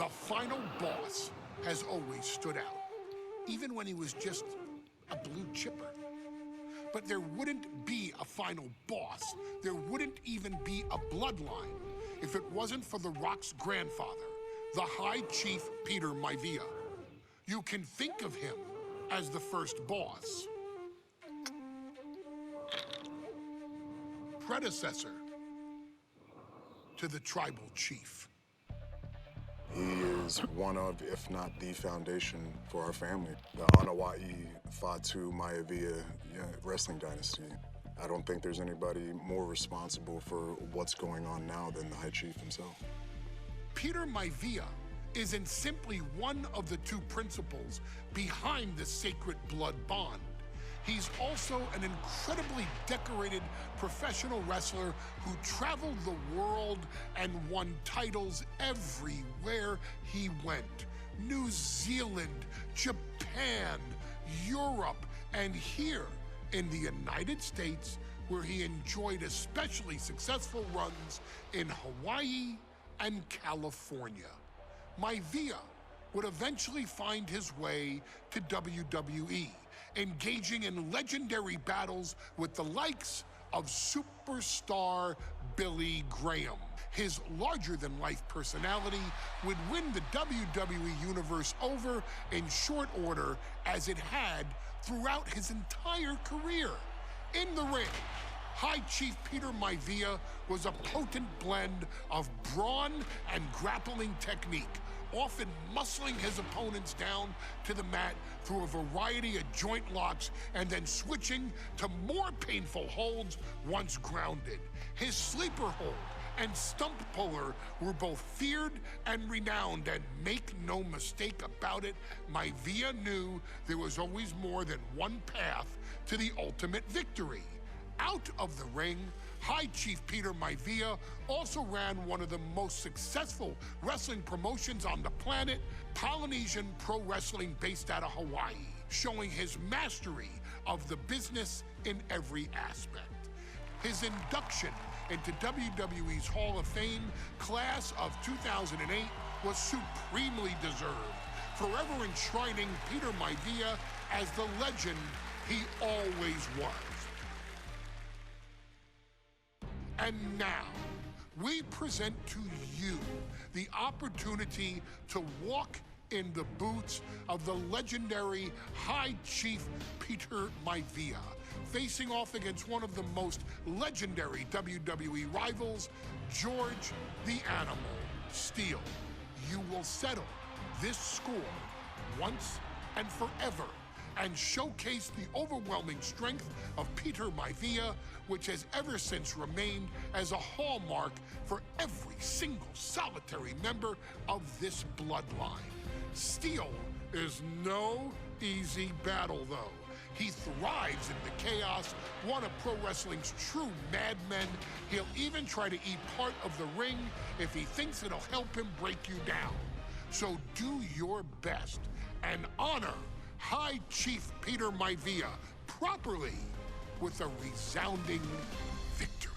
The final boss has always stood out, even when he was just a blue chipper. But there wouldn't be a final boss. There wouldn't even be a bloodline if it wasn't for The Rock's grandfather, the High Chief Peter Maivia. You can think of him as the first boss. Predecessor to the tribal chief. He is one of, if not the foundation for our family. The Anawa'i Fatu Maivia wrestling dynasty. I don't think there's anybody more responsible for what's going on now than the High Chief himself. Peter Maivia isn't simply one of the two principals behind the sacred blood bond. He's also an incredibly decorated professional wrestler who traveled the world and won titles everywhere he went. New Zealand, Japan, Europe, and here in the United States, where he enjoyed especially successful runs in Hawaii and California. Maivia would eventually find his way to WWE, engaging in legendary battles with the likes of superstar Billy Graham. His larger-than-life personality would win the WWE Universe over in short order, as it had throughout his entire career. In the ring, High Chief Peter Maivia was a potent blend of brawn and grappling technique, often muscling his opponents down to the mat through a variety of joint locks and then switching to more painful holds once grounded. His sleeper hold and stump puller were both feared and renowned, and make no mistake about it, Maivia knew there was always more than one path to the ultimate victory. Out of the ring, High Chief Peter Maivia also ran one of the most successful wrestling promotions on the planet, Polynesian Pro Wrestling, based out of Hawaii, showing his mastery of the business in every aspect. His induction into WWE's Hall of Fame class of 2008 was supremely deserved, forever enshrining Peter Maivia as the legend he always was. And now, we present to you the opportunity to walk in the boots of the legendary High Chief Peter Maivia, facing off against one of the most legendary WWE rivals, George the Animal Steele. You will settle this score once and forever, and showcase the overwhelming strength of Peter Maivia, which has ever since remained as a hallmark for every single solitary member of this bloodline. Steele is no easy battle, though. He thrives in the chaos, one of pro wrestling's true madmen. He'll even try to eat part of the ring if he thinks it'll help him break you down. So do your best and honor High Chief Peter Maivia properly with a resounding victory.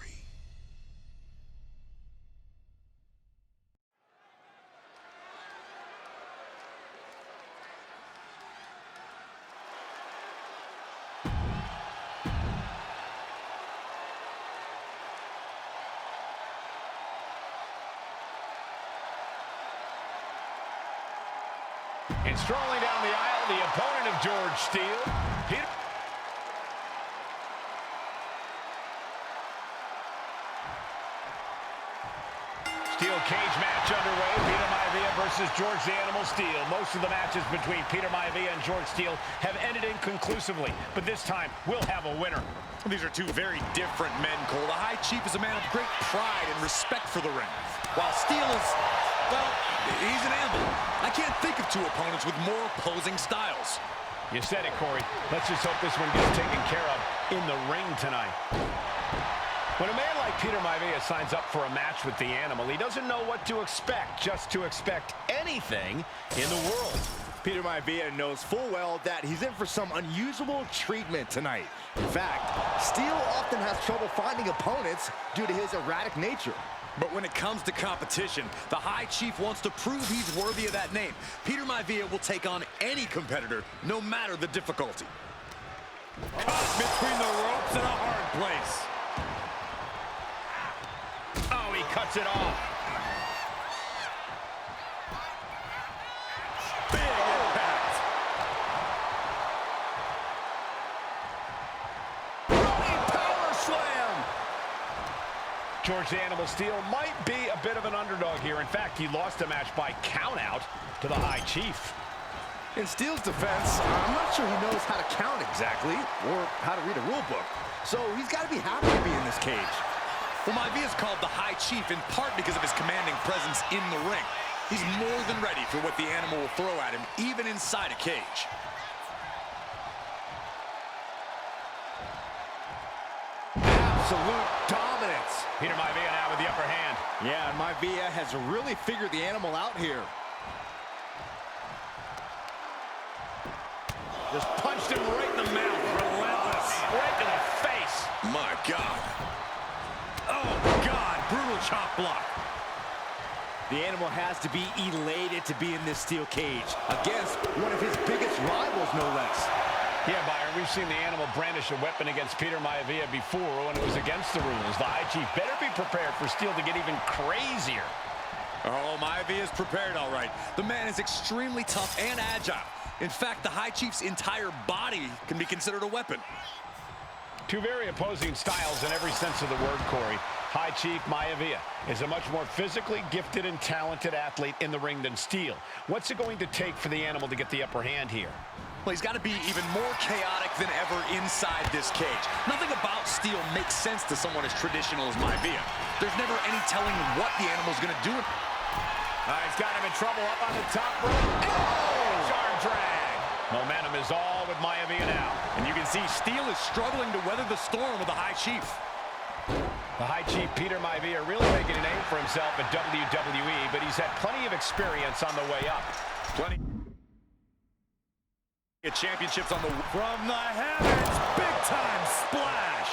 And strolling down the aisle, the opponent of George Steele, Peter. Steel cage match underway. Peter Maivia versus George the Animal Steele. Most of the matches between Peter Maivia and George Steele have ended inconclusively, but this time we'll have a winner. These are two very different men, Cole. The High Chief is a man of great pride and respect for the ring, while Steele is, well, he's an animal. I can't think of two opponents with more opposing styles. You said it, Corey. Let's just hope this one gets taken care of in the ring tonight. When a man like Peter Maivia signs up for a match with the Animal, he doesn't know what to expect, just to expect anything in the world. Peter Maivia knows full well that he's in for some unusual treatment tonight. In fact, Steele often has trouble finding opponents due to his erratic nature. But when it comes to competition, the High Chief wants to prove he's worthy of that name. Peter Maivia will take on any competitor, no matter the difficulty. Caught between the ropes in a hard place. Oh, he cuts it off. Big impact. Running power slam. George the Animal Steel might be a bit of an underdog here. In fact, he lost the match by countout to the High Chief. In Steel's defense, I'm not sure he knows how to count exactly or how to read a rule book. So he's got to be happy to be in this cage. Well, Maivia is called the High Chief in part because of his commanding presence in the ring. He's more than ready for what the animal will throw at him, even inside a cage. Absolute dominance. Peter Maivia now with the upper hand. Yeah, and Maivia has really figured the animal out here. Just punched him right in the mouth. Relentless. Right to the face. My God. Oh, God. Brutal chop block. The animal has to be elated to be in this steel cage against one of his biggest rivals, no less. Yeah, Byron, we've seen the animal brandish a weapon against Peter Maivia before when it was against the rules. The High Chief better be prepared for Steel to get even crazier. Oh, Maivia is prepared, all right. The man is extremely tough and agile. In fact, the High Chief's entire body can be considered a weapon. Two very opposing styles in every sense of the word, Corey. High Chief Maivia is a much more physically gifted and talented athlete in the ring than Steel. What's it going to take for the animal to get the upper hand here? Well, he's got to be even more chaotic than ever inside this cage. Nothing about Steel makes sense to someone as traditional as Maivia. There's never any telling what the animal's going to do. He's got him in trouble up on the top rope. Oh! Arm drag. Momentum is all with Maivia now. And you can see Steel is struggling to weather the storm with the High Chief. The High Chief, Peter Maivia, really making a name for himself at WWE, but he's had plenty of experience on the way up. Plenty. Championships on the... From the heavens, big-time splash.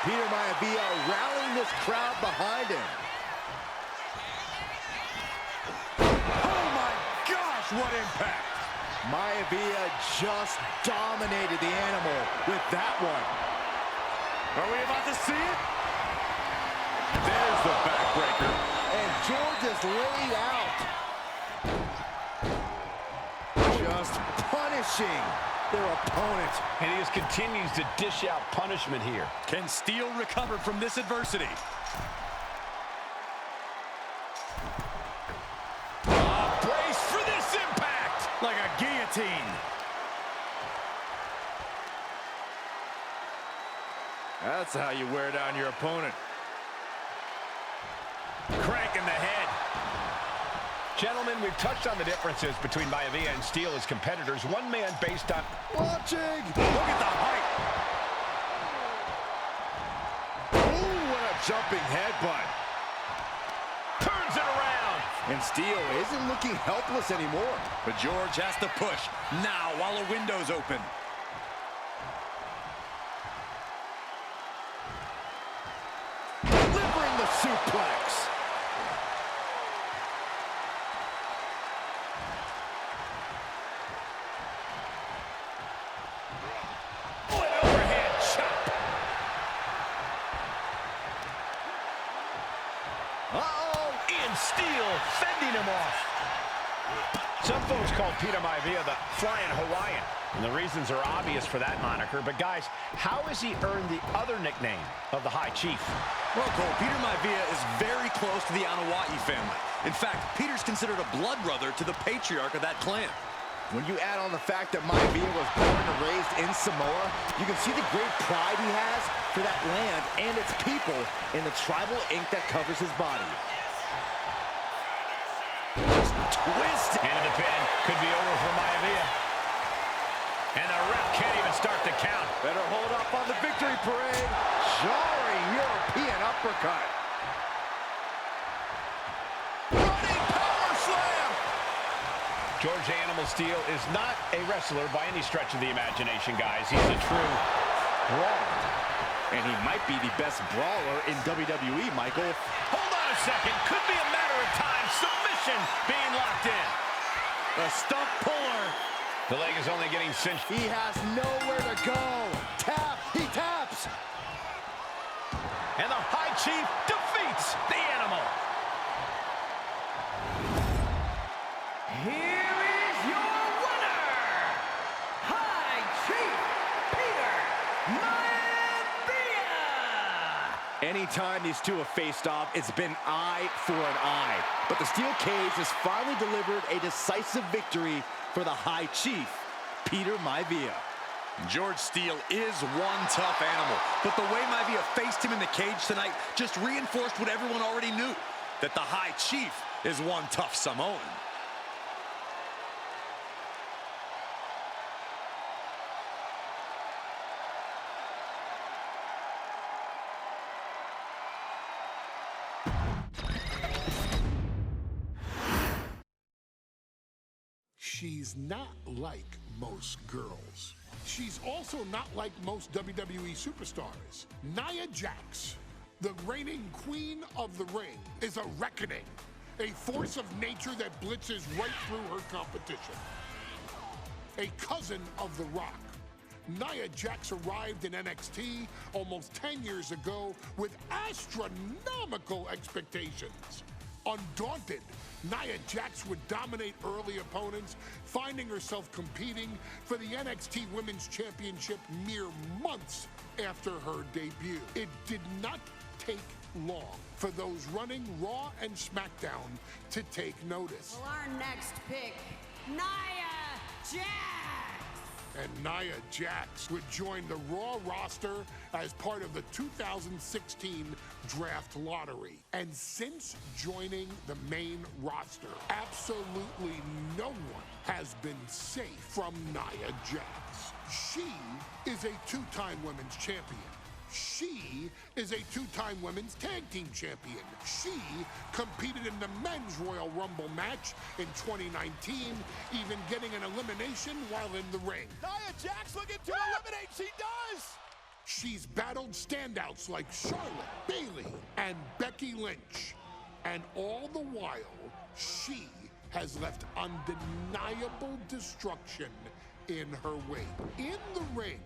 Peter Maivia rallying this crowd behind him. What impact! Maivia just dominated the animal with that one. Are we about to see it? There's the backbreaker. And George is laid out. Just punishing their opponent. And he just continues to dish out punishment here. Can Steel recover from this adversity? Like a guillotine. That's how you wear down your opponent. Crank in the head. Gentlemen, we've touched on the differences between Maivia and Steel as competitors. One man based on... Watching! Look at the height. Ooh, what a jumping headbutt. Turns it around. And Steel isn't looking helpless anymore. But George has to push now while the window's open. Delivering the suplex. An overhead chop. In Steel, fending him off. Some folks call Peter Maivia the Flying Hawaiian, and the reasons are obvious for that moniker. But guys, how has he earned the other nickname of the High Chief? Well, Cole, Peter Maivia is very close to the Anawa'i family. In fact, Peter's considered a blood brother to the patriarch of that clan. When you add on the fact that Maivia was born and raised in Samoa, you can see the great pride he has for that land and its people in the tribal ink that covers his body. Twist into the pin. Could be over for Maivia. And the ref can't even start the count. Better hold up on the victory parade. Jarring European uppercut. Running power slam. George Animal Steel is not a wrestler by any stretch of the imagination, guys. He's a true brawler. And he might be the best brawler in WWE, Michael. Hold on a second. Could be a matter of time. Submission being locked in. The stump puller. The leg is only getting cinched. He has nowhere to go. Tap. He taps. And the High Chief defeats the Animal. Here is your winner, High Chief Peter Maivia. Anytime these two have faced off, it's been eye for an eye. But the steel cage has finally delivered a decisive victory for the High Chief, Peter Maivia. George Steele is one tough animal, but the way Maivia faced him in the cage tonight just reinforced what everyone already knew, that the High Chief is one tough Samoan. She's not like most girls. She's also not like most WWE superstars. Nia Jax, the reigning queen of the ring, is a reckoning, a force of nature that blitzes right through her competition. A cousin of The Rock, Nia Jax arrived in NXT almost 10 years ago with astronomical expectations. Undaunted, Nia Jax would dominate early opponents, finding herself competing for the NXT Women's Championship mere months after her debut. It did not take long for those running Raw and SmackDown to take notice. Well, our next pick, Nia Jax. And Nia Jax would join the Raw roster as part of the 2016 draft lottery. And since joining the main roster, absolutely no one has been safe from Nia Jax. She is a two-time women's champion. She is a two-time women's tag team champion. She competed in the men's Royal Rumble match in 2019, even getting an elimination while in the ring. Nia Jax looking to eliminate. She does. She's battled standouts like Charlotte, Bayley, and Becky Lynch. And all the while, she has left undeniable destruction in her wake. In the ring,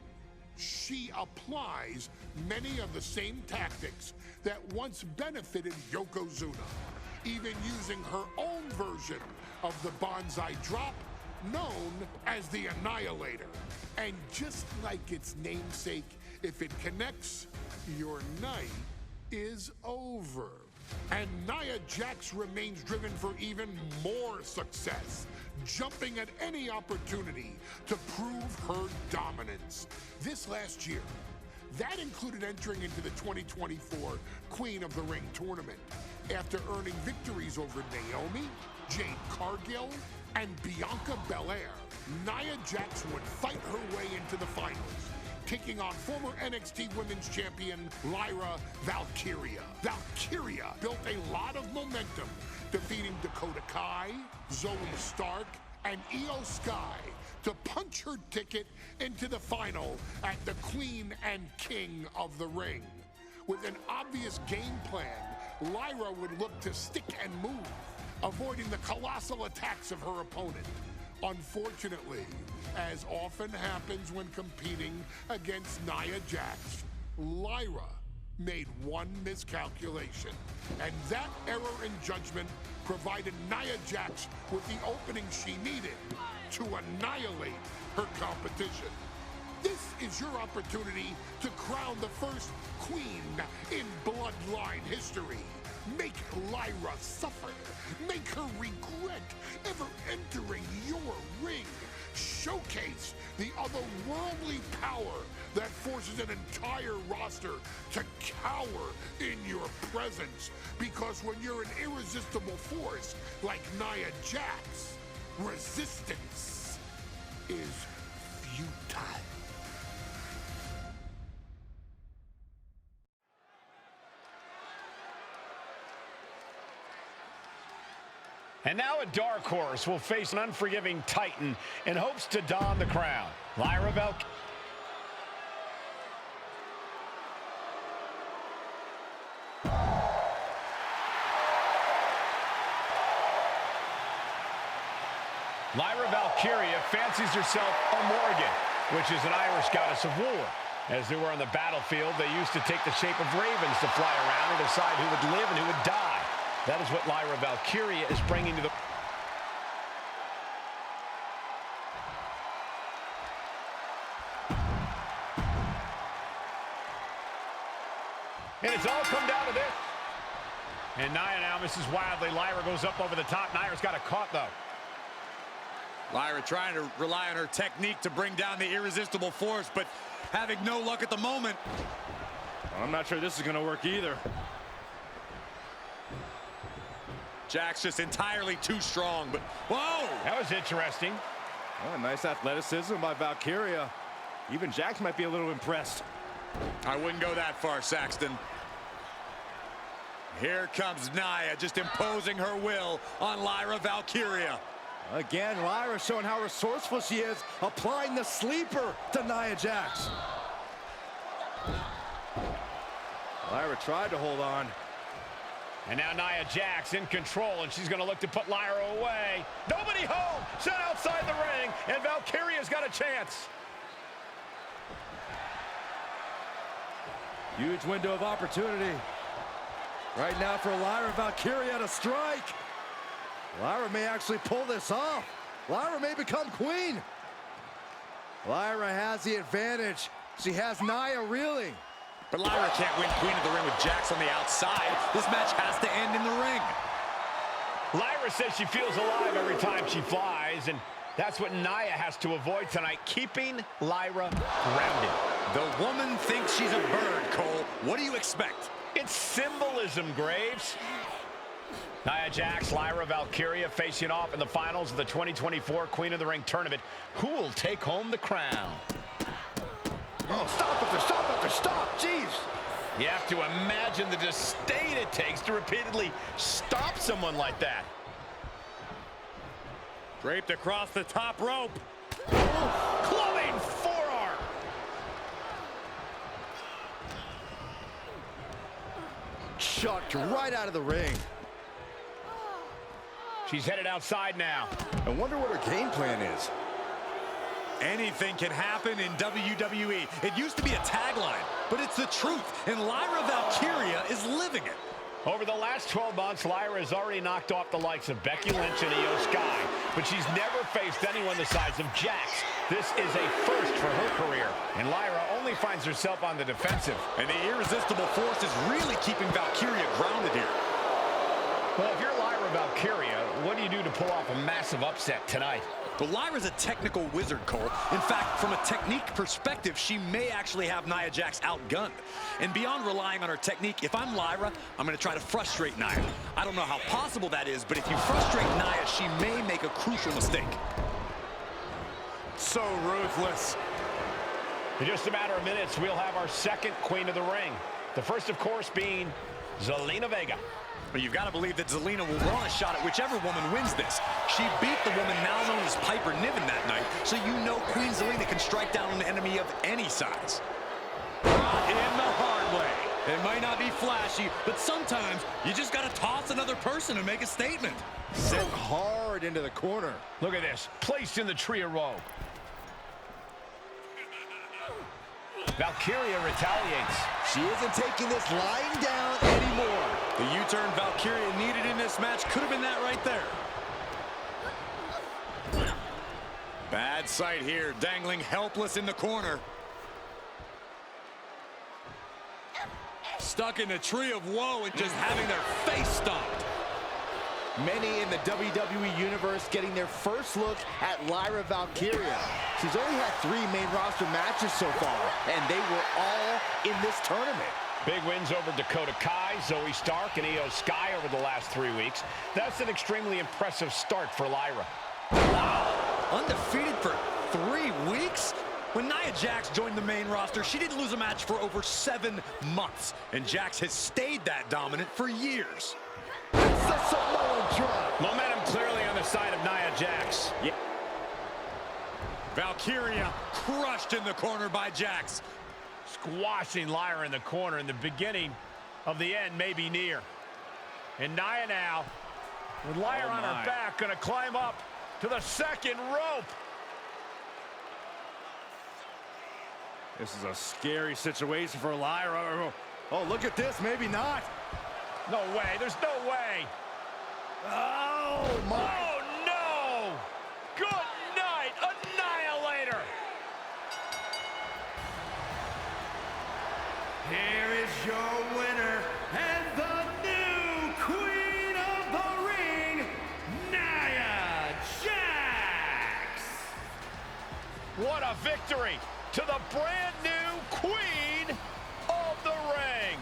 she applies many of the same tactics that once benefited Yokozuna, even using her own version of the Banzai Drop, known as the Annihilator. And just like its namesake, if it connects, your night is over. And Nia Jax remains driven for even more success, jumping at any opportunity to prove her dominance. This last year, that included entering into the 2024 Queen of the Ring tournament after earning victories over Naomi, Jade Cargill, and Bianca Belair. Nia Jax would fight her way into the finals, taking on former NXT Women's Champion Lyra Valkyria. Valkyria built a lot of momentum, defeating Dakota Kai, Zoe Stark, and Io Sky to punch her ticket into the final at the Queen and King of the Ring. With an obvious game plan, Lyra would look to stick and move, avoiding the colossal attacks of her opponent. Unfortunately, as often happens when competing against Nia Jax, Lyra made one miscalculation, and that error in judgment provided Nia Jax with the opening she needed to annihilate her competition. This is your opportunity to crown the first queen in Bloodline history. Make Lyra suffer. Make her regret ever entering your ring. Showcase the otherworldly power that forces an entire roster to cower in your presence. Because when you're an irresistible force like Nia Jax, resistance is futile. And now a dark horse will face an unforgiving titan in hopes to don the crown. Lyra Valkyria. Lyra Valkyria fancies herself a Morgan, which is an Irish goddess of war. As they were on the battlefield, they used to take the shape of ravens to fly around and decide who would live and who would die. That is what Lyra Valkyria is bringing to the... And it's all come down to this. And Nia now misses wildly. Lyra goes up over the top. Nia's got it caught, though. Lyra trying to rely on her technique to bring down the irresistible force, but having no luck at the moment. I'm not sure this is going to work either. Jax just entirely too strong, but whoa! That was interesting. Oh, nice athleticism by Valkyria. Even Jax might be a little impressed. I wouldn't go that far, Saxton. Here comes Nia, just imposing her will on Lyra Valkyria. Again, Lyra showing how resourceful she is, applying the sleeper to Nia Jax. Lyra tried to hold on. And now Nia Jax in control, and she's going to look to put Lyra away. Nobody home! Set outside the ring, and Valkyria's got a chance. Huge window of opportunity. Right now for Lyra Valkyria to strike. Lyra may actually pull this off. Lyra may become queen. Lyra has the advantage. She has Nia reeling. But Lyra can't win Queen of the Ring with Jax on the outside. This match has to end in the ring. Lyra says she feels alive every time she flies, and that's what Nia has to avoid tonight, keeping Lyra grounded. The woman thinks she's a bird, Cole. What do you expect? It's symbolism, Graves. Nia Jax, Lyra Valkyria facing off in the finals of the 2024 Queen of the Ring tournament. Who will take home the crown? Oh, stop after stop after stop, jeez. You have to imagine the disdain it takes to repeatedly stop someone like that. Draped across the top rope. Clubbing forearm. Chucked right out of the ring. She's headed outside now. I wonder what her game plan is. Anything can happen in WWE. It used to be a tagline, but it's the truth, and Lyra Valkyria is living it. Over the last 12 months, Lyra has already knocked off the likes of Becky Lynch and Io Sky, but she's never faced anyone the size of Jax. This is a first for her career, and Lyra only finds herself on the defensive. And the irresistible force is really keeping Valkyria grounded here. Well, if you're Lyra Valkyria, what do you do to pull off a massive upset tonight? But Lyra's a technical wizard, Cole. In fact, from a technique perspective, she may actually have Nia Jax outgunned. And beyond relying on her technique, if I'm Lyra, I'm going to try to frustrate Nia. I don't know how possible that is, but if you frustrate Nia, she may make a crucial mistake. So ruthless. In just a matter of minutes, we'll have our second Queen of the Ring. The first, of course, being Zelina Vega. But you've got to believe that Zelina will want a shot at whichever woman wins this. She beat the woman now known as Piper Niven that night, so you know Queen Zelina can strike down an enemy of any size. In the hard way. It might not be flashy, but sometimes you just got to toss another person and make a statement. Sent hard into the corner. Look at this, placed in the tree of woe. Valkyria retaliates. She isn't taking this lying down anymore. The U-turn Valkyria needed in this match could have been that right there. Bad sight here, dangling helpless in the corner. Stuck in the tree of woe and just having their face stomped. Many in the WWE Universe getting their first look at Lyra Valkyria. She's only had 3 main roster matches so far, and they were all in this tournament. Big wins over Dakota Kai, Zoe Stark, and Io Sky over the last 3 weeks. That's an extremely impressive start for Lyra. Wow, undefeated for 3 weeks? When Nia Jax joined the main roster, she didn't lose a match for over 7 months, and Jax has stayed that dominant for years. It's the Samoan drop. Momentum clearly on the side of Nia Jax. Yeah. Valkyria crushed in the corner by Jax. Squashing Lyra in the corner, and the beginning of the end may be near. And Nia now, with Lyra on her back, gonna climb up to the second rope. This is a scary situation for Lyra. Oh, look at this. Maybe not. No way. There's no way. Oh, my. Oh, no. Good night, Annihilator. Here is your winner and the new Queen of the Ring, Nia Jax. What a victory to the brand new Queen of the Ring.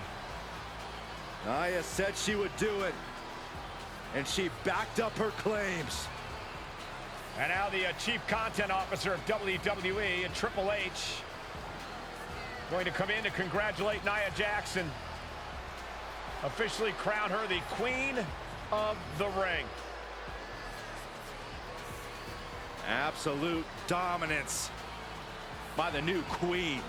Nia said she would do it, and she backed up her claims. And now the Chief Content Officer of WWE and Triple H going to come in to congratulate Nia Jax, officially crown her the Queen of the Ring. Absolute dominance by the new queen.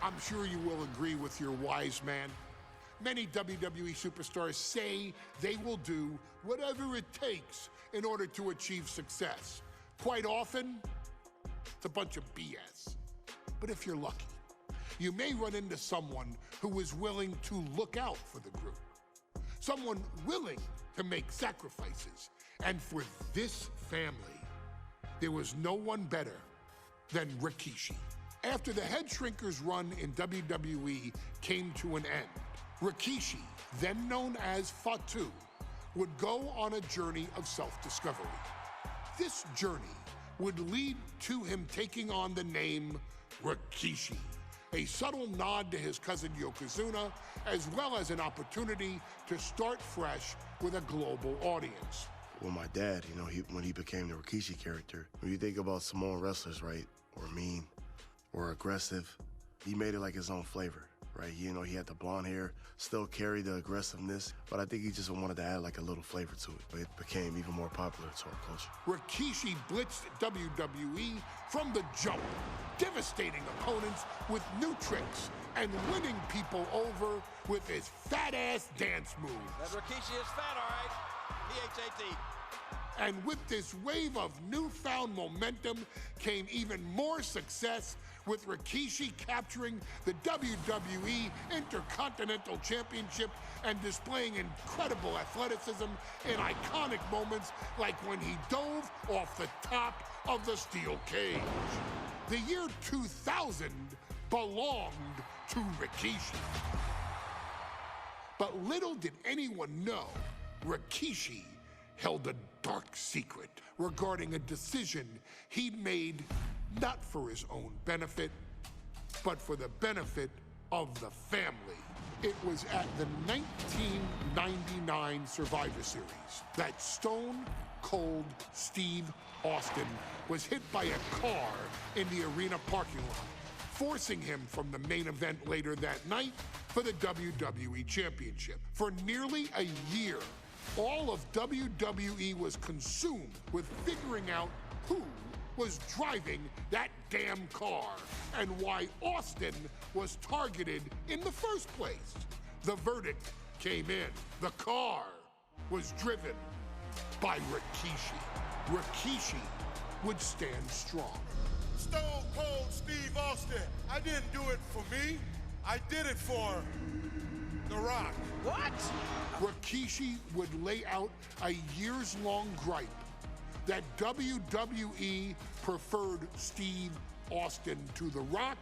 I'm sure you will agree with your wise man. Many WWE superstars say they will do whatever it takes in order to achieve success. Quite often, it's a bunch of BS. But if you're lucky, you may run into someone who is willing to look out for the group. Someone willing to make sacrifices. And for this family, there was no one better than Rikishi. After the Head Shrinkers run in WWE came to an end, Rikishi, then known as Fatu, would go on a journey of self-discovery. This journey would lead to him taking on the name Rikishi, a subtle nod to his cousin Yokozuna, as well as an opportunity to start fresh with a global audience. Well, my dad, when he became the Rikishi character, when you think about Samoan wrestlers, right, or mean, or aggressive, he made it like his own flavor, right? He had the blonde hair, still carried the aggressiveness, but I think he just wanted to add like a little flavor to it. It became even more popular to our culture. Rikishi blitzed WWE from the jump, devastating opponents with new tricks and winning people over with his fat-ass dance moves. That Rikishi is fat, all right. P-H-A-T. And with this wave of newfound momentum came even more success, with Rikishi capturing the WWE Intercontinental Championship and displaying incredible athleticism in iconic moments like when he dove off the top of the steel cage. The year 2000 belonged to Rikishi. But little did anyone know, Rikishi held a dark secret regarding a decision he'd made not for his own benefit, but for the benefit of the family. It was at the 1999 Survivor Series that Stone Cold Steve Austin was hit by a car in the arena parking lot, forcing him from the main event later that night for the WWE Championship. For nearly a year, all of WWE was consumed with figuring out who was driving that damn car and why Austin was targeted in the first place. The verdict came in. The car was driven by Rikishi. Rikishi would stand strong. Stone Cold Steve Austin, I didn't do it for me. I did it for The Rock. What? Rikishi would lay out a years-long gripe that WWE preferred Steve Austin to The Rock,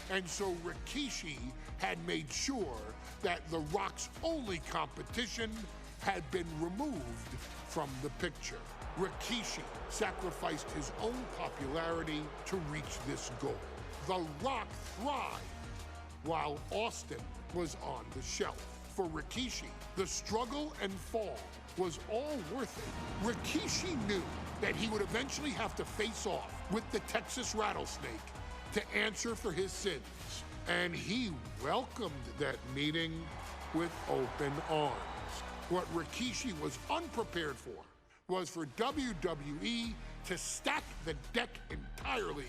and so Rikishi had made sure that The Rock's only competition had been removed from the picture. Rikishi sacrificed his own popularity to reach this goal. The Rock thrived while Austin was on the shelf. For Rikishi, the struggle and fall was all worth it. Rikishi knew that he would eventually have to face off with the Texas Rattlesnake to answer for his sins. And he welcomed that meeting with open arms. What Rikishi was unprepared for was for WWE to stack the deck entirely,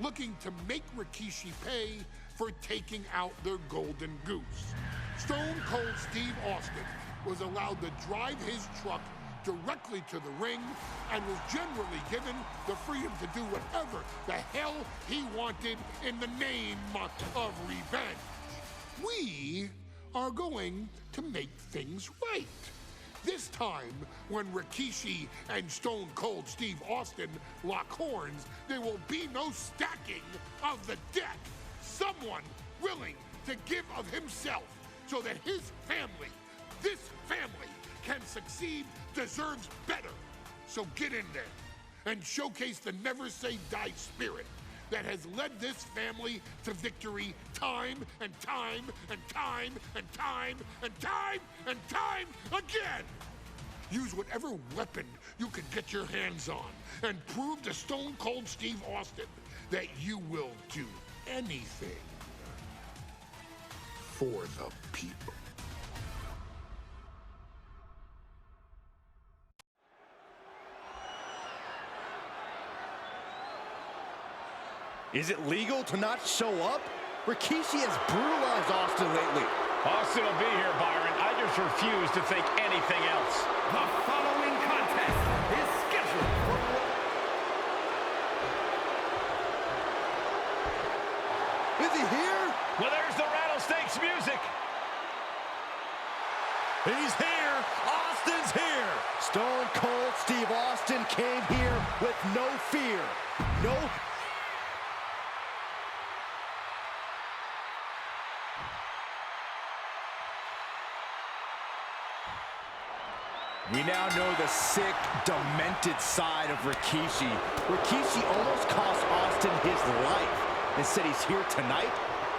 looking to make Rikishi pay for taking out their golden goose. Stone Cold Steve Austin was allowed to drive his truck directly to the ring and was generally given the freedom to do whatever the hell he wanted in the name of revenge. We are going to make things right. This time, when Rikishi and Stone Cold Steve Austin lock horns, there will be no stacking of the deck. Someone willing to give of himself so that his family, this family, can succeed, deserves better. So get in there and showcase the never say die spirit that has led this family to victory time and time and time and time and time and time again. Use whatever weapon you can get your hands on and prove to Stone Cold Steve Austin that you will do anything for the people. Is it legal to not show up? Rikishi has brutalized Austin lately. Austin will be here, Byron. I just refuse to think anything else. The following contest is scheduled for... Is he here? Well, there's the Rattlesnakes music. He's here. Austin's here. Stone Cold Steve Austin came here with no fear. No... We now know the sick, demented side of Rikishi. Rikishi almost cost Austin his life. Instead, he's here tonight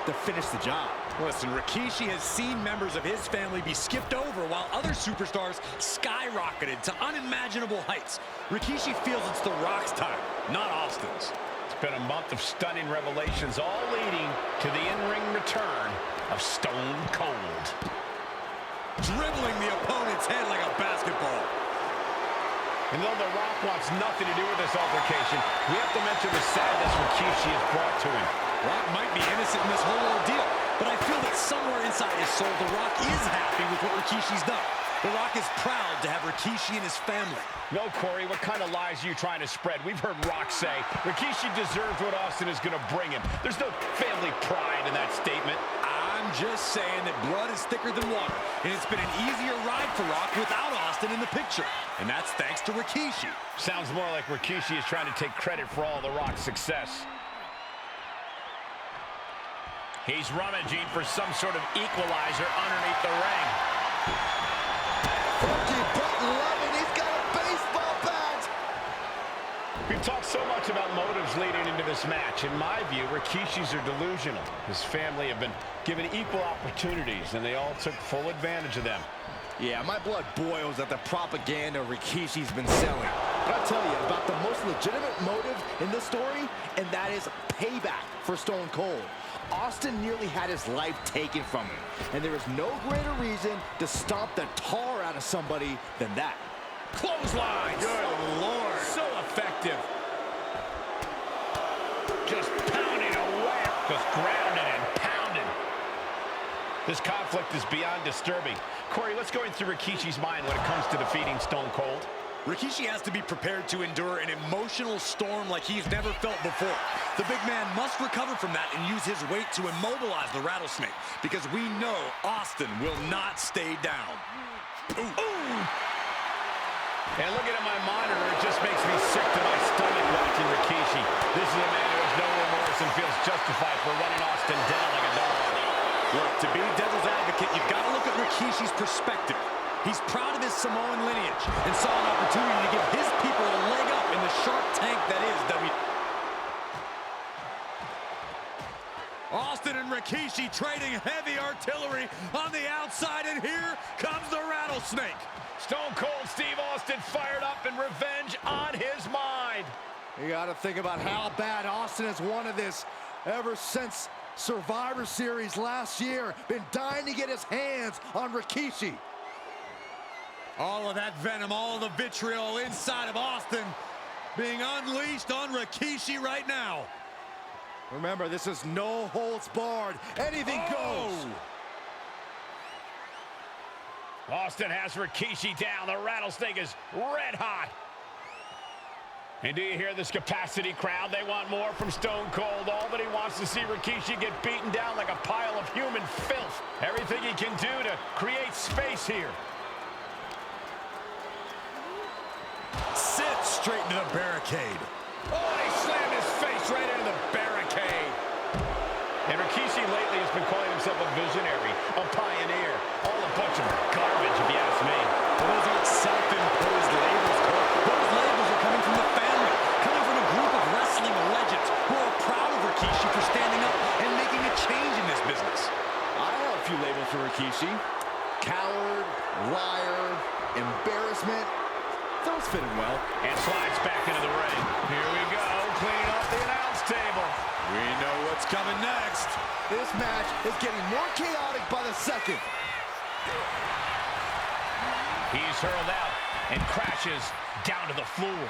to finish the job. Listen, Rikishi has seen members of his family be skipped over while other superstars skyrocketed to unimaginable heights. Rikishi feels it's The Rock's time, not Austin's. It's been a month of stunning revelations, all leading to the in-ring return of Stone Cold. Dribbling the opponent's head like a basketball. And though The Rock wants nothing to do with this altercation, we have to mention the sadness Rikishi has brought to him. Rock might be innocent in this whole ordeal, but I feel that somewhere inside his soul, The Rock is happy with what Rikishi's done. The Rock is proud to have Rikishi and his family. No, Corey, what kind of lies are you trying to spread? We've heard Rock say Rikishi deserves what Austin is going to bring him. There's no family pride in that statement. I'm just saying that blood is thicker than water, and it's been an easier ride for Rock without Austin in the picture. And that's thanks to Rikishi. Sounds more like Rikishi is trying to take credit for all The Rock's success. He's rummaging for some sort of equalizer underneath the ring. Funky but loving, he's got a baseball bat! We've talked so much about motives leading into this match. In my view, Rikishis are delusional. His family have been given equal opportunities, and they all took full advantage of them. Yeah, my blood boils at the propaganda Rikishi's been selling. But I'll tell you about the most legitimate motive in this story, and that is payback for Stone Cold. Austin nearly had his life taken from him, and there is no greater reason to stomp the tar out of somebody than that. Clothesline! Good Lord! So effective. Just pounding away. Just grounding and pounding. This conflict is beyond disturbing. Corey, what's going through Rikishi's mind when it comes to defeating Stone Cold? Rikishi has to be prepared to endure an emotional storm like he's never felt before. The big man must recover from that and use his weight to immobilize the Rattlesnake, because we know Austin will not stay down. Ooh. Ooh. And looking at my monitor, it just makes me sick to my stomach watching Rikishi. This is a man who has no remorse and feels justified for running Austin down like a dog. Look, to be devil's advocate, you've got to look at Rikishi's perspective. He's proud of his Samoan lineage and saw an opportunity to give his people a leg up in the Shark Tank that is WWE. Austin and Rikishi trading heavy artillery on the outside, and here comes the Rattlesnake. Stone Cold Steve Austin fired up and revenge on his mind. You got to think about how bad Austin has wanted this ever since Survivor Series last year. Been dying to get his hands on Rikishi. All of that venom, all of the vitriol inside of Austin being unleashed on Rikishi right now. Remember, this is no holds barred. Anything goes. Austin has Rikishi down. The rattlesnake is red hot. And do you hear this capacity crowd? They want more from Stone Cold. All that he wants to see Rikishi get beaten down like a pile of human filth. Everything he can do to create space here. Sits straight into the barricade. Oh, he slammed his face right into the barricade. And Rikishi lately has been calling himself a visionary, a pioneer. All a bunch of garbage, if you ask me. Well, those aren't self-imposed labels, Cole. Those labels are coming from the family, coming from a group of wrestling legends who are proud of Rikishi for standing up and making a change in this business. I have a few labels for Rikishi. Coward, liar, embarrassment. Those fit him well. And slides back into the ring. Here we go, cleaning up the announce table. We know what's coming next. This match is getting more chaotic by the second. He's hurled out and crashes down to the floor.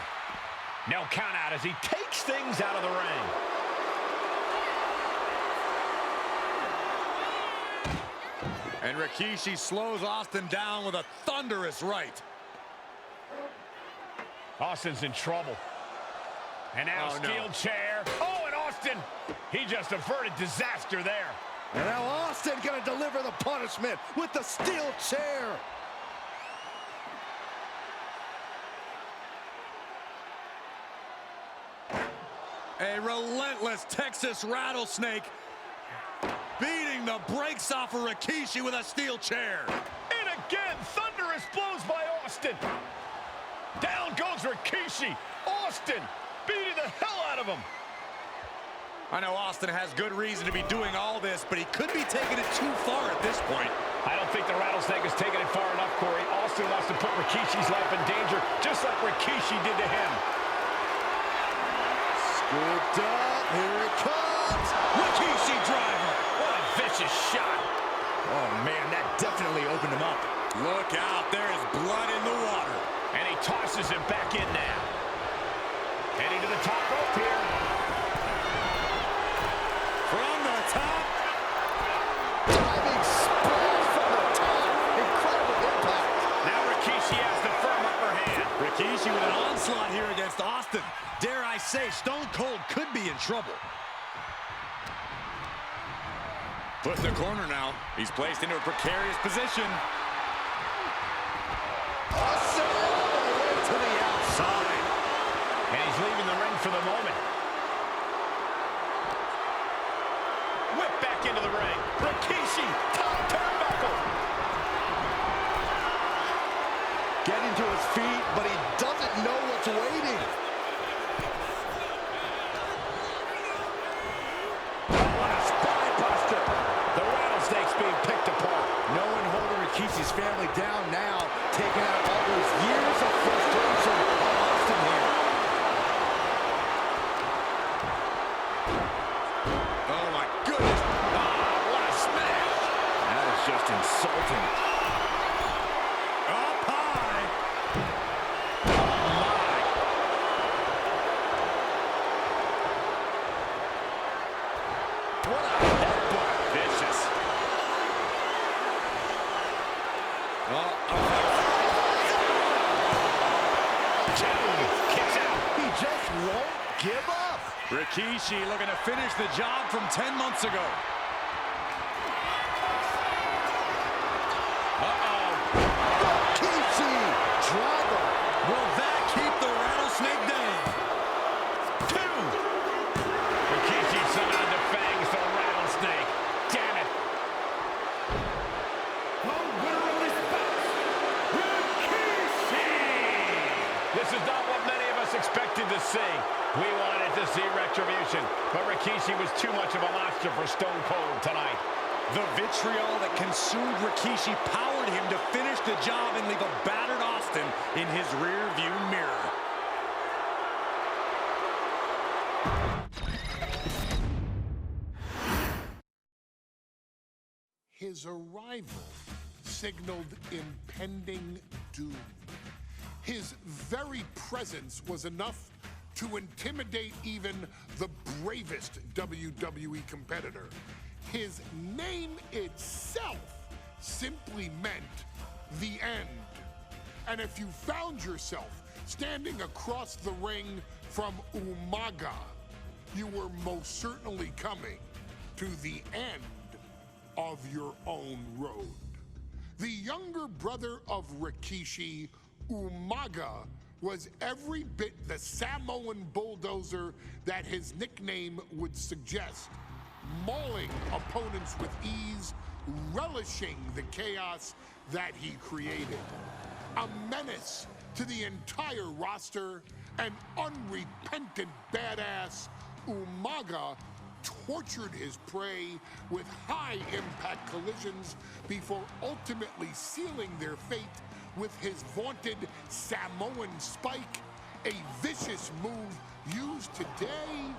No count out as he takes things out of the ring. And Rikishi slows Austin down with a thunderous right. Austin's in trouble. And now steel chair. Oh, and Austin, he just averted disaster there. And now Austin gonna deliver the punishment with the steel chair. A relentless Texas rattlesnake beating the brakes off of Rikishi with a steel chair. And again, thunderous blows by Austin. Down goes Rikishi. Austin beating the hell out of him. I know Austin has good reason to be doing all this, but he could be taking it too far at this point. I don't think the rattlesnake has taken it far enough, Corey. Austin wants to put Rikishi's life in danger, just like Rikishi did to him. Scooped up, here it comes. Rikishi driver. What a vicious shot. Oh man, that definitely opened him up. Look out, there is blood in the water. And he tosses him back in now. Heading to the top rope here. From the top. Diving splash from the top. Incredible impact. Now Rikishi has the firm upper hand. Rikishi with an onslaught here against Austin. Dare I say, Stone Cold could be in trouble. Put in the corner now. He's placed into a precarious position. Austin all the way to the outside. And he's leaving the ring for the moment. Whip back into the ring. Rikishi, top turnbuckle. Getting to his feet, but he doesn't know what's waiting. What a spine buster. The rattlesnake's being picked apart. No one holding Rikishi's family down now, taking out all those years of frustration on Austin here. Oh my goodness. Oh, what a smash. That is just insulting. Up high. What a headbutt. Vicious. Kicks out. He just won't give up. Rikishi looking to finish the job from 10 months ago. Rikishi driver. Will that keep the rattlesnake down? 2. Rikishi somehow defangs the rattlesnake. Damn it. The winner of this bout, Rikishi! This is not what many of us expected to see. We wanted to see retribution, but Rikishi was too much of a monster for Stone Cold tonight. The vitriol that consumed Rikishi powered him to finish the job and leave a battered Austin in his rear-view mirror. His arrival signaled impending doom. His very presence was enough to intimidate even the bravest WWE competitor. His name itself simply meant the end. And if you found yourself standing across the ring from Umaga, you were most certainly coming to the end of your own road. The younger brother of Rikishi, Umaga, was every bit the Samoan bulldozer that his nickname would suggest, mauling opponents with ease, relishing the chaos that he created. A menace to the entire roster, an unrepentant badass, Umaga tortured his prey with high-impact collisions before ultimately sealing their fate with his vaunted Samoan spike, a vicious move used today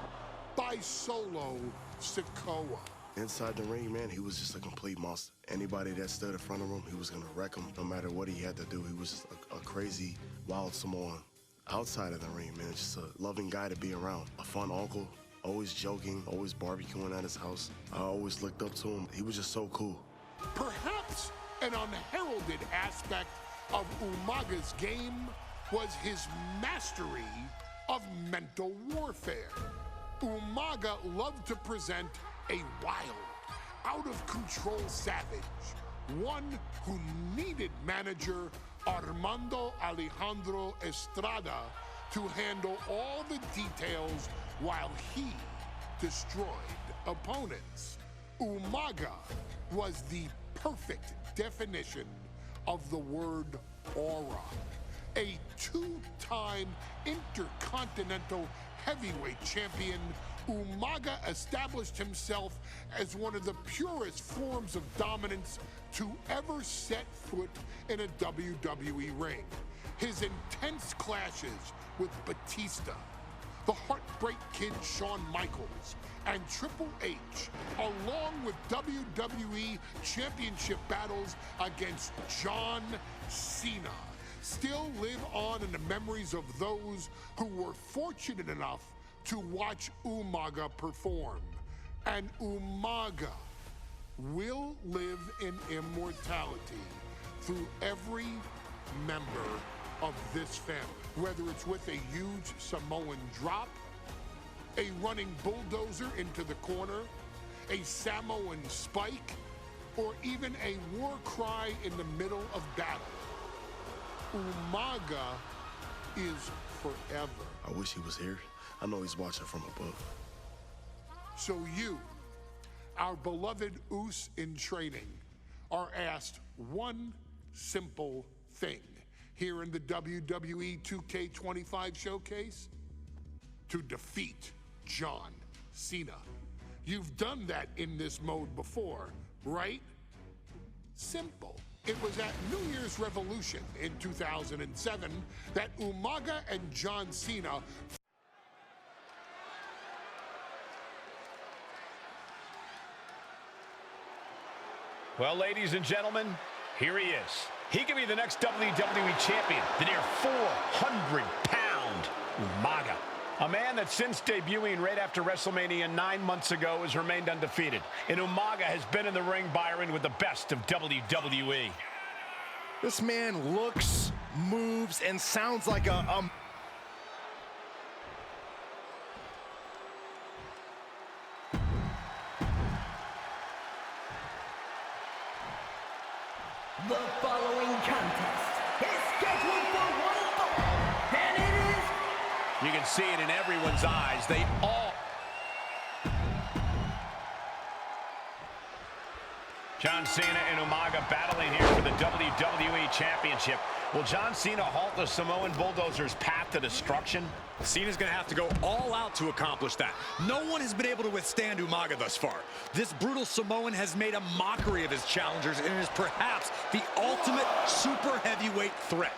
by Solo Sikoa. Inside the ring, man, he was just a complete monster. Anybody that stood in front of him, he was gonna wreck him no matter what he had to do. He was just a crazy, wild Samoan. Outside of the ring, man, just a loving guy to be around. A fun uncle, always joking, always barbecuing at his house. I always looked up to him. He was just so cool. Perhaps an unheralded aspect of Umaga's game was his mastery of mental warfare. Umaga loved to present a wild, out-of-control savage, one who needed manager Armando Alejandro Estrada to handle all the details while he destroyed opponents. Umaga was the perfect definition of the word aura. A two-time intercontinental heavyweight champion, Umaga established himself as one of the purest forms of dominance to ever set foot in a WWE ring. His intense clashes with Batista, the Heartbreak Kid Shawn Michaels, and Triple H, along with WWE Championship battles against John Cena, still live on in the memories of those who were fortunate enough to watch Umaga perform. And Umaga will live in immortality through every member of this family, whether it's with a huge Samoan drop, a running bulldozer into the corner, a Samoan spike, or even a war cry in the middle of battle. Umaga is forever. I wish he was here. I know he's watching from above. So you, our beloved Us in training, are asked one simple thing here in the WWE 2K25 showcase: to defeat John Cena. You've done that in this mode before, right? Simple. It was at New Year's Revolution in 2007 that Umaga and John Cena Well, ladies and gentlemen, here he is. He could be the next WWE champion, the near 400-pound Umaga. A man that since debuting right after WrestleMania 9 months ago has remained undefeated. And Umaga has been in the ring, Byron, with the best of WWE. This man looks, moves, and sounds like a The following contest is scheduled for one fall, and it is... You can see it in everyone's eyes. They all... John Cena and Umaga battling here for the WWE Championship. Will John Cena halt the Samoan Bulldozer's path to destruction? Cena's going to have to go all out to accomplish that. No one has been able to withstand Umaga thus far. This brutal Samoan has made a mockery of his challengers and is perhaps the ultimate super heavyweight threat.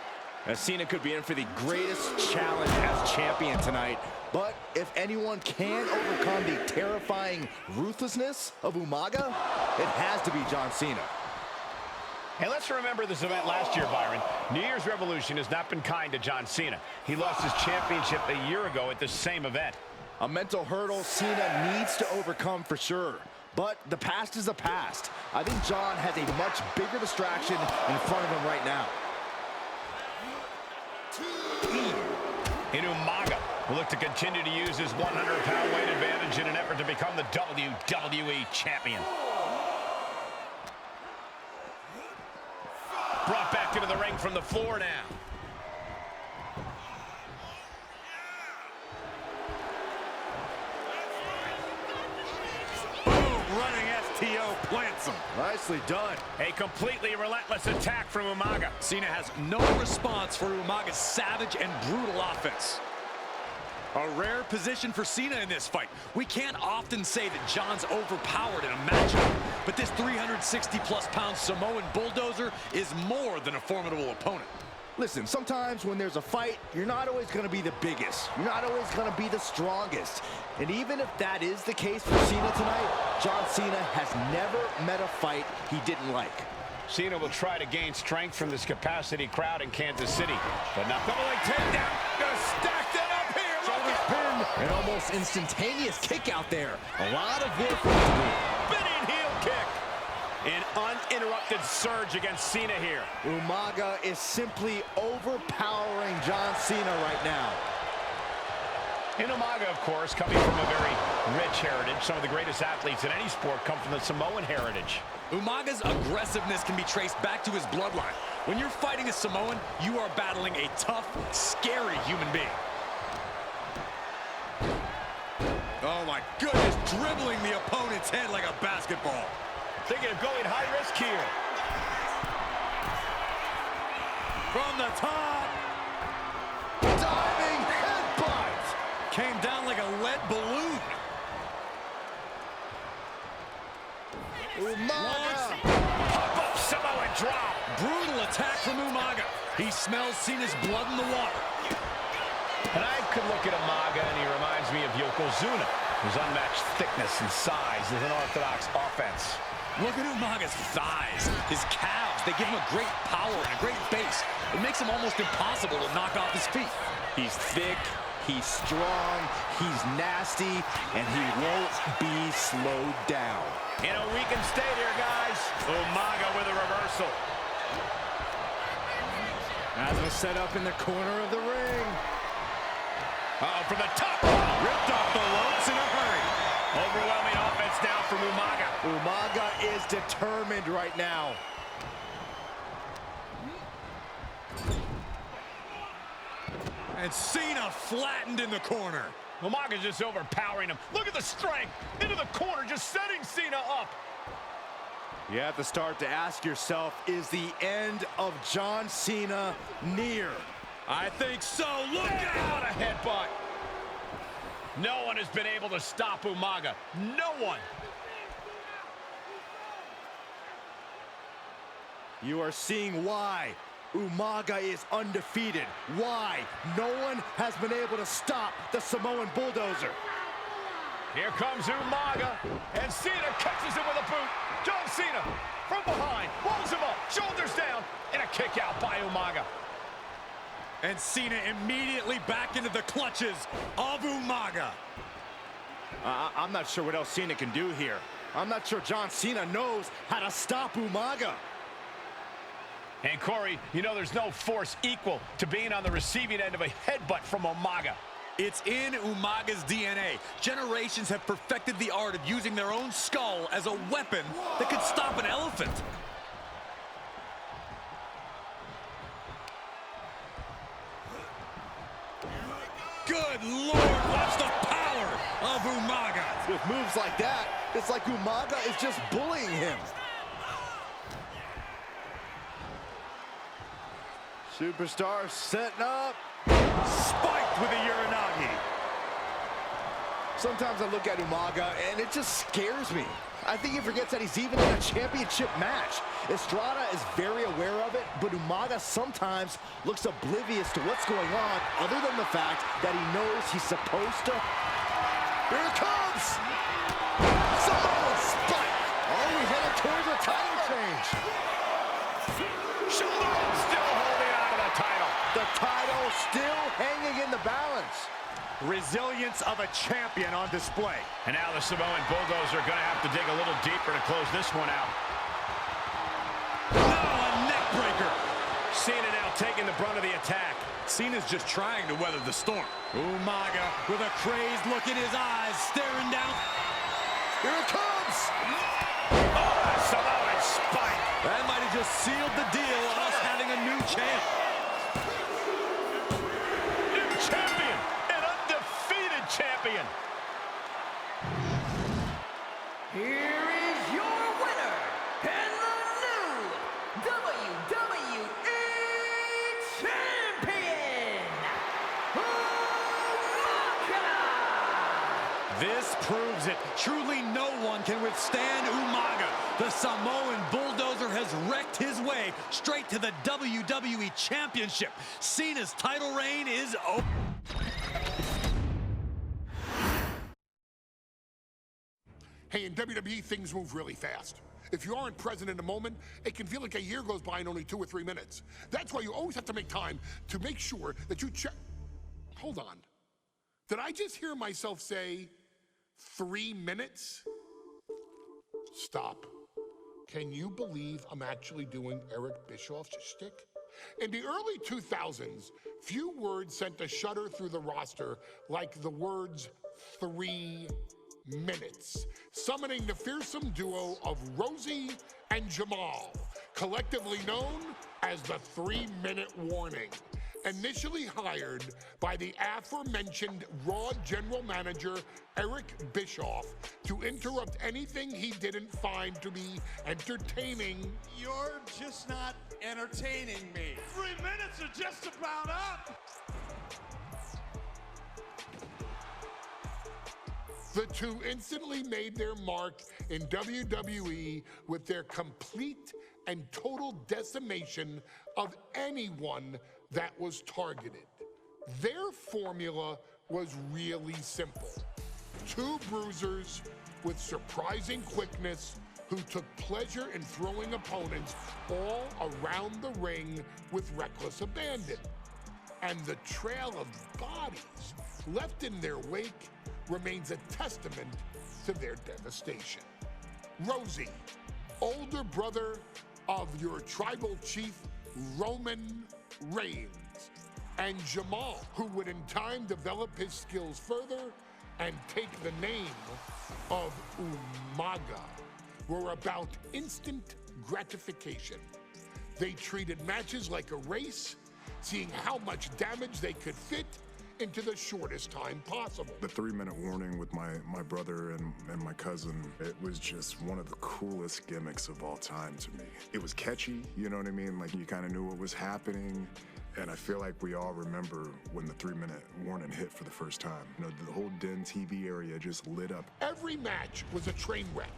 As Cena could be in for the greatest challenge as champion tonight. But if anyone can overcome the terrifying ruthlessness of Umaga, it has to be John Cena. And let's remember this event last year, Byron. New Year's Revolution has not been kind to John Cena. He lost his championship a year ago at this same event. A mental hurdle Cena needs to overcome for sure. But the past is the past. I think John has a much bigger distraction in front of him right now. And Umaga will look to continue to use his 100-pound weight advantage in an effort to become the WWE Champion. Brought back into the ring from the floor now. Running STO plants him. Nicely done. A completely relentless attack from Umaga. Cena has no response for Umaga's savage and brutal offense. A rare position for Cena in this fight. We can't often say that John's overpowered in a matchup, but this 360-plus pound Samoan bulldozer is more than a formidable opponent. Listen, sometimes when there's a fight, you're not always going to be the biggest. You're not always going to be the strongest. And even if that is the case for Cena tonight, John Cena has never met a fight he didn't like. Cena will try to gain strength from this capacity crowd in Kansas City, but not double leg takedown. Gonna stack that up here. Shoulders pinned. An almost instantaneous kick out there. A lot of work to do. Spinning heel kick. An uninterrupted surge against Cena here. Umaga is simply overpowering John Cena right now. And Umaga, of course, coming from a very rich heritage. Some of the greatest athletes in any sport come from the Samoan heritage. Umaga's aggressiveness can be traced back to his bloodline. When you're fighting a Samoan, you are battling a tough, scary human being. Oh my goodness, dribbling the opponent's head like a basketball. Thinking of going high risk here. From the top. Diving headbutt. Came down like a lead balloon. Umaga. Pop-up Samoan drop. Brutal attack from Umaga. He smells Cena's blood in the water. And I could look at Umaga and he reminds me of Yokozuna, whose unmatched thickness and size is an orthodox offense. Look at Umaga's thighs, his calves. They give him a great power and a great base. It makes him almost impossible to knock off his feet. He's thick, he's strong, he's nasty, and he won't be slowed down. You know, we can stay here, guys. Umaga with a reversal. As a setup in the corner of the ring. From the top. Ripped off the ropes in a hurry. Overwhelming offense now from Umaga. Umaga is determined right now. And Cena flattened in the corner. Umaga's just overpowering him. Look at the strength. Into the corner, just setting Cena up. You have to start to ask yourself, is the end of John Cena near? I think so. Look What out! a headbutt. No one has been able to stop Umaga. No one. You are seeing why Umaga is undefeated. Why no one has been able to stop the Samoan bulldozer. Here comes Umaga, and Cena catches him with a boot. John Cena from behind, rolls him up, shoulders down, and a kick out by Umaga. And Cena immediately back into the clutches of Umaga. I'm not sure what else Cena can do here. I'm not sure John Cena knows how to stop Umaga. And Corey, you know there's no force equal to being on the receiving end of a headbutt from Umaga. It's in Umaga's DNA. Generations have perfected the art of using their own skull as a weapon that could stop an elephant. Good Lord, watch the power of Umaga. With moves like that, it's like Umaga is just bullying him. Superstar setting up. Spiked with a Uranagi. Sometimes I look at Umaga and it just scares me. I think he forgets that he's even in a championship match. Estrada is very aware of it, but Umaga sometimes looks oblivious to what's going on, other than the fact that he knows he's supposed to. Here it comes! Samoan spike! Oh, we headed towards a title change. Shoulder roll still holding on to the title. The title still hanging in the balance. Resilience of a champion on display. And now the Samoan Bulldozer are going to have to dig a little deeper to close this one out. Oh, a neck breaker. Cena now taking the brunt of the attack. Cena's just trying to weather the storm. Umaga with a crazed look in his eyes, staring down. Here it comes! Oh, Samoan spike. That might have just sealed the deal on us having a new champ. New champion, an undefeated champion. Here is your winner, and the new WWE Champion, Umaga! This proves it. Truly no one can withstand Umaga. The Samoan Bulldozer has wrecked his way straight to the WWE Championship. Cena's title reign is over. Hey, in WWE, things move really fast. If you aren't present in the moment, it can feel like a year goes by in only 2 or 3 minutes. That's why you always have to make time to make sure that you check. Hold on. Did I just hear myself say 3 minutes? Stop. Can you believe I'm actually doing Eric Bischoff's shtick? In the early 2000s, few words sent a shudder through the roster like the words 3 minutes, summoning the fearsome duo of Rosie and Jamal, collectively known as the 3-Minute Warning. Initially hired by the aforementioned Raw General Manager Eric Bischoff to interrupt anything he didn't find to be entertaining. You're just not entertaining me. 3 minutes are just about up. The two instantly made their mark in WWE with their complete and total decimation of anyone that was targeted. Their formula was really simple. 2 bruisers with surprising quickness who took pleasure in throwing opponents all around the ring with reckless abandon. And the trail of bodies left in their wake remains a testament to their devastation. Rosie, older brother of your tribal chief, Roman Reigns, and Jamal, who would in time develop his skills further and take the name of Umaga, were about instant gratification. They treated matches like a race, seeing how much damage they could fit into the shortest time possible. The 3-minute warning with my brother and my cousin, it was just one of the coolest gimmicks of all time to me. It was catchy, you know what I mean? Like, you kind of knew what was happening. And I feel like we all remember when the 3-minute warning hit for the first time. You know, the whole Den TV area just lit up. Every match was a train wreck,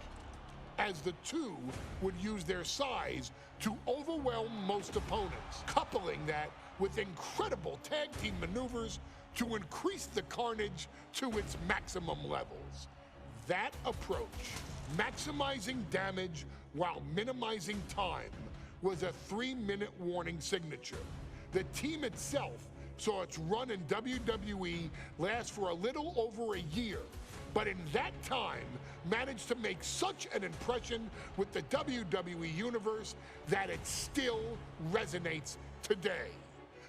as the two would use their size to overwhelm most opponents, coupling that with incredible tag team maneuvers to increase the carnage to its maximum levels. That approach, maximizing damage while minimizing time, was a 3-minute warning signature. The team itself saw its run in WWE last for a little over a year, but in that time managed to make such an impression with the WWE Universe that it still resonates today.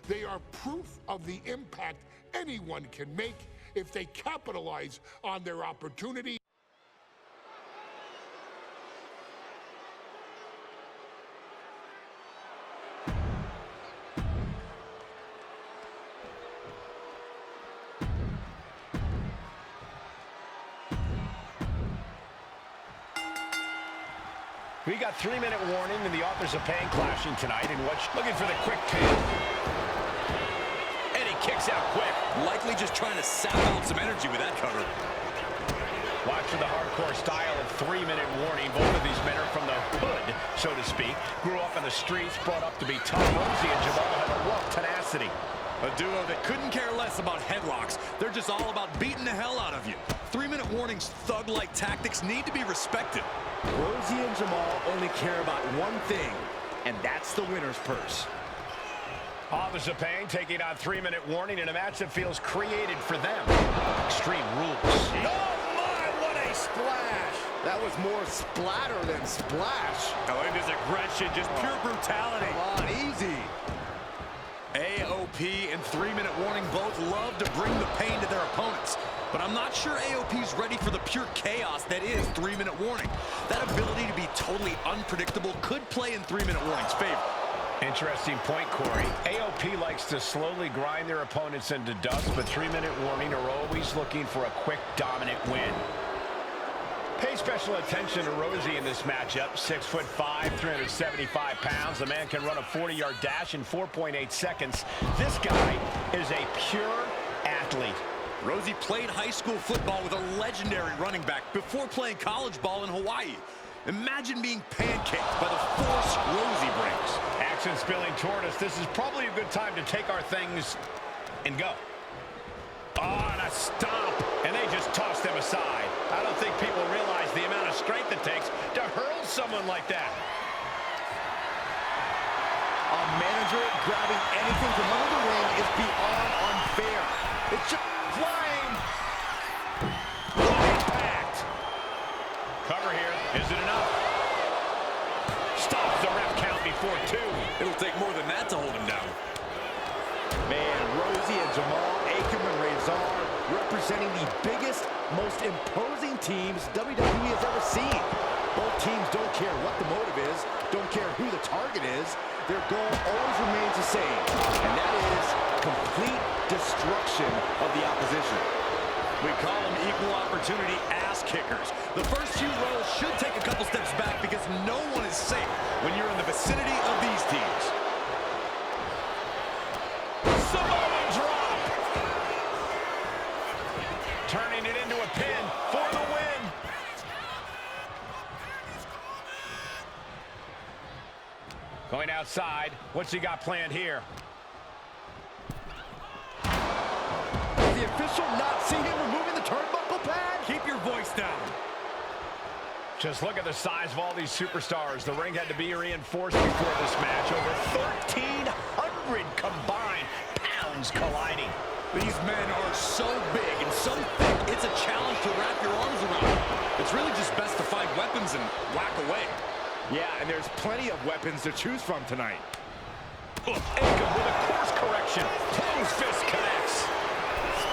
They are proof of the impact anyone can make if they capitalize on their opportunity. We got 3-minute warning and the authors of pain clashing tonight in what's looking for the quick pin. And he kicks out quick. Likely just trying to sap out some energy with that cover. Watch for the hardcore style of 3-minute warning. Both of these men are from the hood, so to speak. Grew up in the streets, brought up to be tough. Rosie and Jamal have a rough tenacity. A duo that couldn't care less about headlocks. They're just all about beating the hell out of you. 3-minute warning's thug-like tactics need to be respected. Rosie and Jamal only care about one thing: and that's the winner's purse. Authors of Pain taking on 3-minute warning in a match that feels created for them. Extreme Rules. Oh my, what a splash! That was more splatter than splash. Oh, and his aggression, just pure brutality. Come on, easy. AOP and 3-minute warning both love to bring the pain to their opponents. But I'm not sure AOP's ready for the pure chaos that is 3-minute warning. That ability to be totally unpredictable could play in 3-minute warning's favor. Interesting point, Corey. AOP likes to slowly grind their opponents into dust, but 3-minute warning are always looking for a quick, dominant win. Pay special attention to Rosie in this matchup. 6'5", 375 pounds. The man can run a 40-yard dash in 4.8 seconds. This guy is a pure athlete. Rosie played high school football with a legendary running back before playing college ball in Hawaii. Imagine being pancaked by the force Rosie brings. Action spilling toward us. This is probably a good time to take our things and go. Oh, and a stomp. And they just toss them aside. I don't think people realize the amount of strength it takes to hurl someone like that. A manager grabbing anything from under the ring is beyond unfair. It's just flying. Impact. Cover here. Is it enough? Stops the ref count before 2. It'll take more than that to hold him down. Man, Rosie and Jamal, Akam and Razor representing the biggest, most imposing teams WWE has ever seen. Both teams don't care what the motive is, don't care who the target is. Their goal always remains the same, and that is complete destruction of the opposition. We call them equal opportunity ass kickers. The first few rows should take a couple steps back because no one is safe when you're in the vicinity of these teams. Samoan drop. Turning it into a pin for the win. Going outside. What's he got planned here? Does the official not see him removing the turnbuckle pad? Keep your voice down. Just look at the size of all these superstars. The ring had to be reinforced before this match. Over 1,300 combined pounds colliding. These men are so big and so thick, it's a challenge to wrap your arms around. It's really just best to find weapons and whack away. Yeah, and there's plenty of weapons to choose from tonight. Akam with a course correction. Close fist connects.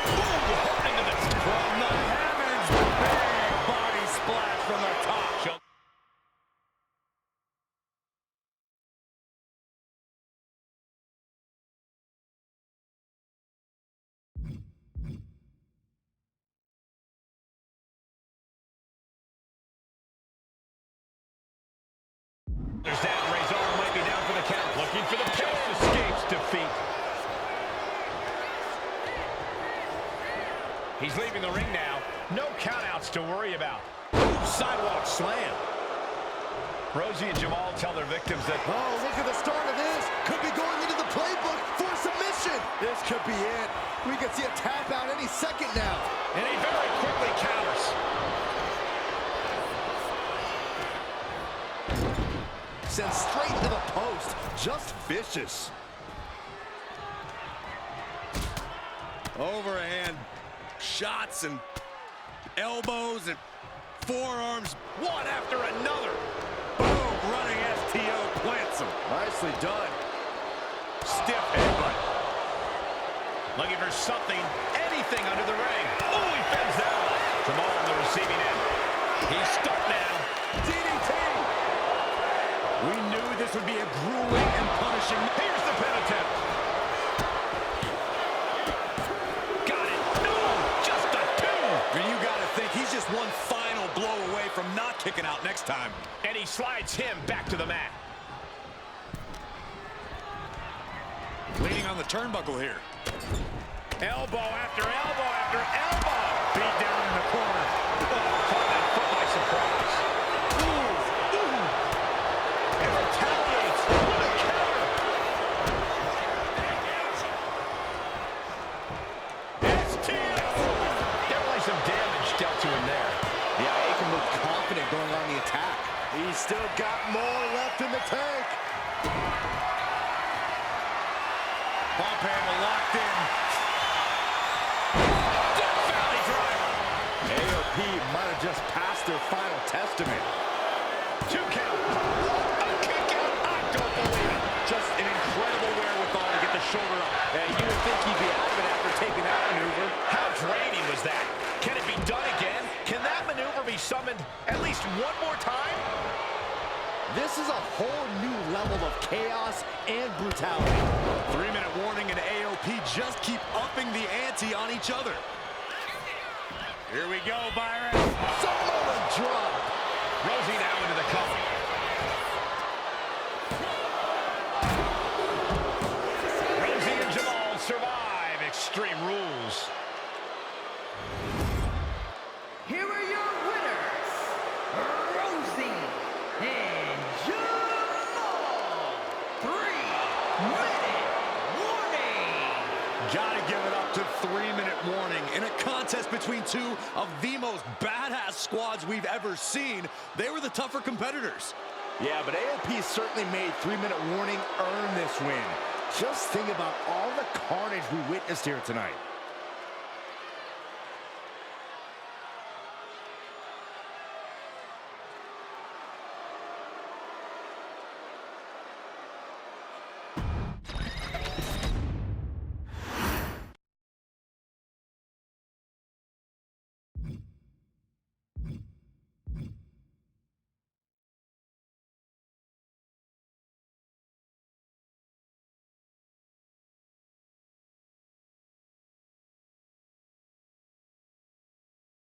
Boom, hard into the from the heavens. Big body splash from the top. There's that. Razor might be down for the count. Looking for the kill. Escapes defeat. He's leaving the ring now. No countouts to worry about. Ooh, sidewalk slam. Rosie and Jamal tell their victims that, oh, look at the start of this. Could be going into the playbook for submission. This could be it. We could see a tap out any second now. And he very quickly counters. Sent straight into the post. Just vicious. Overhand shots and elbows and forearms, one after another. Boom, running STO plants him. Nicely done. Stiff headbutt. Looking for something, anything under the ring. Oh, he fends that off. Jamal on the receiving end. He's stuck now. DDT. We knew this would be a grueling and punishing. Here's the pin attempt. Got it. No, just a 2. And you got to think he's just one final blow away from not kicking out next time. And he slides him back to the mat. Leaning on the turnbuckle here. Elbow after elbow after elbow. Beat down in the corner. Oh, caught that foot by surprise. Ooh, ooh. And retaliates with a counter. STO. Definitely some damage dealt to him there. Yeah, Akam looked confident going on the attack. He's still got more left in the tank. rope handle locked in. Death Valley driver. AOP might have just passed their final testament. 2 count. A kick out. I don't believe it. Just an incredible wherewithal to get the shoulder up. And you would think he'd be out of it after taking that maneuver. How draining was that? Can it be done again? Can that maneuver be summoned at least one more time? This is a whole new level of chaos and brutality. 3-minute warning, and AOP just keep upping the ante on each other. Here we go, Byron. Samoa drop. Rosie now into the cover. Rosie and Jamal survive Extreme Rules. Here are your winners, Rosie and Jamal. 3-minute warning. Gotta give it up to 3-minute warning. In a contest between two of the most badass squads we've ever seen, they were the tougher competitors. Yeah, but AOP certainly made 3-minute warning earn this win. Just think about all the carnage we witnessed here tonight.